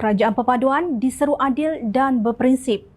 Kerajaan Perpaduan diseru adil dan berprinsip.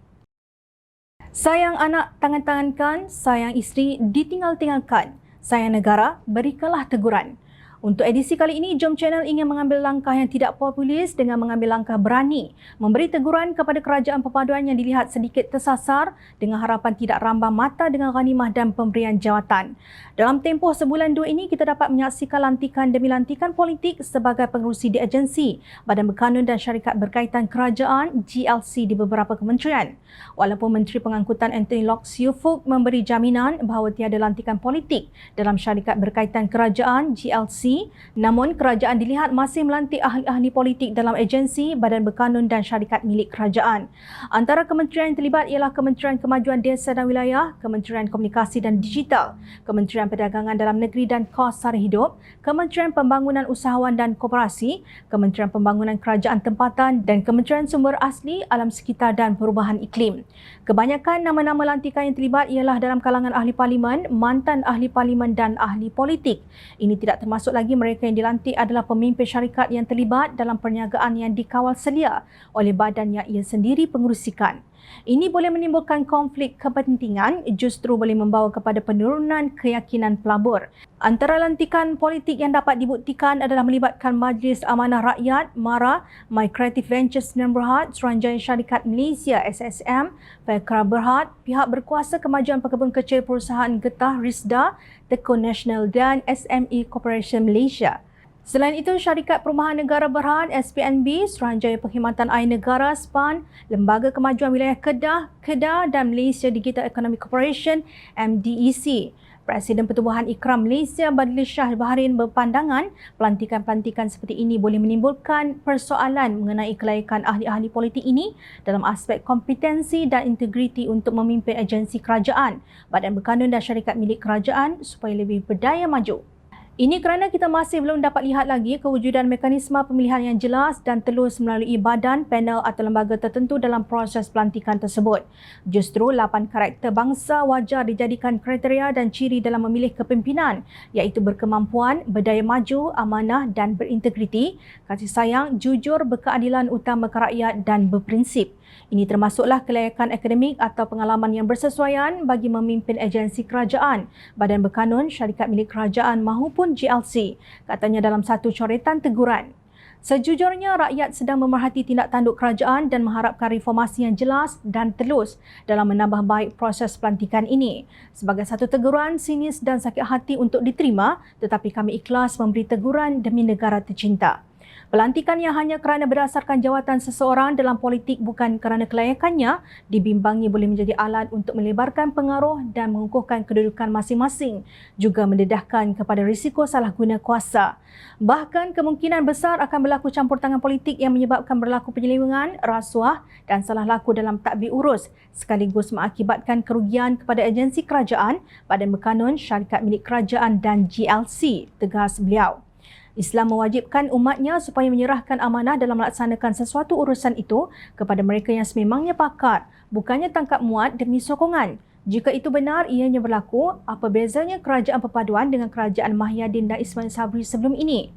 Sayang anak tangan-tangankan, sayang isteri ditinggal-tinggalkan, sayang negara berikanlah teguran. Untuk edisi kali ini, Jom Channel ingin mengambil langkah yang tidak populis dengan mengambil langkah berani memberi teguran kepada Kerajaan Perpaduan yang dilihat sedikit tersasar dengan harapan tidak rambang mata dengan ghanimah dan pemberian jawatan. Dalam tempoh sebulan dua ini, kita dapat menyaksikan lantikan demi lantikan politik sebagai pengerusi di agensi, Badan Berkanun dan Syarikat Berkaitan Kerajaan GLC di beberapa kementerian. Walaupun Menteri Pengangkutan Anthony Lok Siu Fook memberi jaminan bahawa tiada lantikan politik dalam Syarikat Berkaitan Kerajaan GLC, namun kerajaan dilihat masih melantik ahli-ahli politik dalam agensi, Badan Berkanun dan Syarikat milik kerajaan. Antara kementerian yang terlibat ialah Kementerian Kemajuan Desa dan Wilayah, Kementerian Komunikasi dan Digital, Kementerian Perdagangan Dalam Negeri dan Kos Sara Hidup, Kementerian Pembangunan Usahawan dan Koperasi, Kementerian Pembangunan Kerajaan Tempatan dan Kementerian Sumber Asli, Alam Sekitar dan Perubahan Iklim. Kebanyakan nama-nama lantikan yang terlibat ialah dalam kalangan ahli parlimen, mantan ahli parlimen dan ahli politik. Ini tidak termasuk lagi mereka yang dilantik adalah pemimpin syarikat yang terlibat dalam perniagaan yang dikawal selia oleh badan yang ia sendiri pengerusikan. Ini boleh menimbulkan konflik kepentingan, justru boleh membawa kepada penurunan keyakinan pelabur. Antara lantikan politik yang dapat dibuktikan adalah melibatkan Majlis Amanah Rakyat, MARA, My Creative Ventures Sdn Bhd, Suruhanjaya Syarikat Malaysia SSM, Felkra Berhad, pihak berkuasa kemajuan pekebun kecil perusahaan Getah Risda, Tekun Nasional dan SME Corporation Malaysia. Selain itu, Syarikat Perumahan Negara Berhad SPNB, Suruhanjaya Perkhidmatan Air Negara SPAN, Lembaga Kemajuan Wilayah Kedah dan Malaysia Digital Economic Corporation MDEC. Presiden Pertubuhan Ikram Malaysia Badli Shah Bahrain berpandangan pelantikan-pelantikan seperti ini boleh menimbulkan persoalan mengenai kelayakan ahli-ahli politik ini dalam aspek kompetensi dan integriti untuk memimpin agensi kerajaan, Badan Berkanun dan Syarikat milik kerajaan supaya lebih berdaya maju. Ini kerana kita masih belum dapat lihat lagi kewujudan mekanisme pemilihan yang jelas dan telus melalui badan, panel atau lembaga tertentu dalam proses pelantikan tersebut. Justru 8 karakter bangsa wajar dijadikan kriteria dan ciri dalam memilih kepimpinan, iaitu berkemampuan, berdaya maju, amanah dan berintegriti, kasih sayang, jujur, berkeadilan utama ke rakyat dan berprinsip. Ini termasuklah kelayakan akademik atau pengalaman yang bersesuaian bagi memimpin agensi kerajaan, Badan Berkanun, Syarikat milik kerajaan mahupun GLC, katanya dalam satu coretan teguran. Sejujurnya, rakyat sedang memerhati tindak tanduk kerajaan dan mengharapkan reformasi yang jelas dan telus dalam menambah baik proses pelantikan ini. Sebagai satu teguran sinis dan sakit hati untuk diterima, tetapi kami ikhlas memberi teguran demi negara tercinta. Pelantikan yang hanya kerana berdasarkan jawatan seseorang dalam politik bukan kerana kelayakannya dibimbangi boleh menjadi alat untuk melebarkan pengaruh dan mengukuhkan kedudukan masing-masing, juga mendedahkan kepada risiko salah guna kuasa. Bahkan kemungkinan besar akan berlaku campur tangan politik yang menyebabkan berlaku penyelewengan, rasuah dan salah laku dalam tadbir urus, sekaligus mengakibatkan kerugian kepada agensi kerajaan, Badan Berkanun, Syarikat milik kerajaan dan GLC, tegas beliau. Islam mewajibkan umatnya supaya menyerahkan amanah dalam melaksanakan sesuatu urusan itu kepada mereka yang sememangnya pakar, bukannya tangkap muat demi sokongan. Jika itu benar, ianya berlaku, apa bezanya Kerajaan Perpaduan dengan Kerajaan Mahyadin dan Ismail Sabri sebelum ini?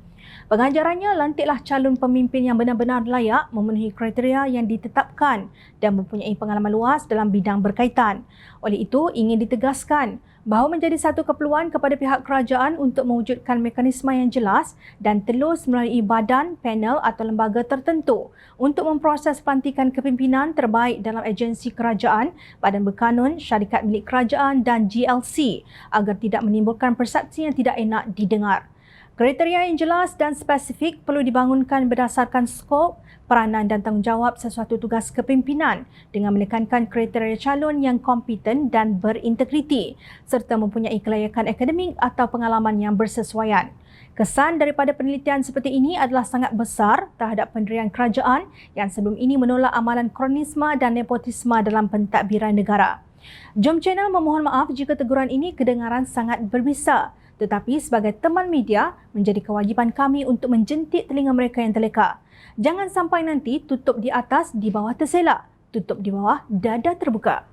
Pengajarannya, lantiklah calon pemimpin yang benar-benar layak memenuhi kriteria yang ditetapkan dan mempunyai pengalaman luas dalam bidang berkaitan. Oleh itu, ingin ditegaskan bahawa menjadi satu keperluan kepada pihak kerajaan untuk mewujudkan mekanisme yang jelas dan telus melalui badan, panel atau lembaga tertentu untuk memproses pelantikan kepimpinan terbaik dalam agensi kerajaan, Badan Berkanun, Syarikat milik kerajaan dan GLC agar tidak menimbulkan persepsi yang tidak enak didengar. Kriteria yang jelas dan spesifik perlu dibangunkan berdasarkan skop, peranan dan tanggungjawab sesuatu tugas kepimpinan dengan menekankan kriteria calon yang kompeten dan berintegriti serta mempunyai kelayakan akademik atau pengalaman yang bersesuaian. Kesan daripada penelitian seperti ini adalah sangat besar terhadap pendirian kerajaan yang sebelum ini menolak amalan kronisme dan nepotisme dalam pentadbiran negara. Jom Channel memohon maaf jika teguran ini kedengaran sangat berbisa. Tetapi sebagai teman media, menjadi kewajipan kami untuk menjentik telinga mereka yang terleka. Jangan sampai nanti tutup di atas, di bawah terselak. Tutup di bawah, dada terbuka.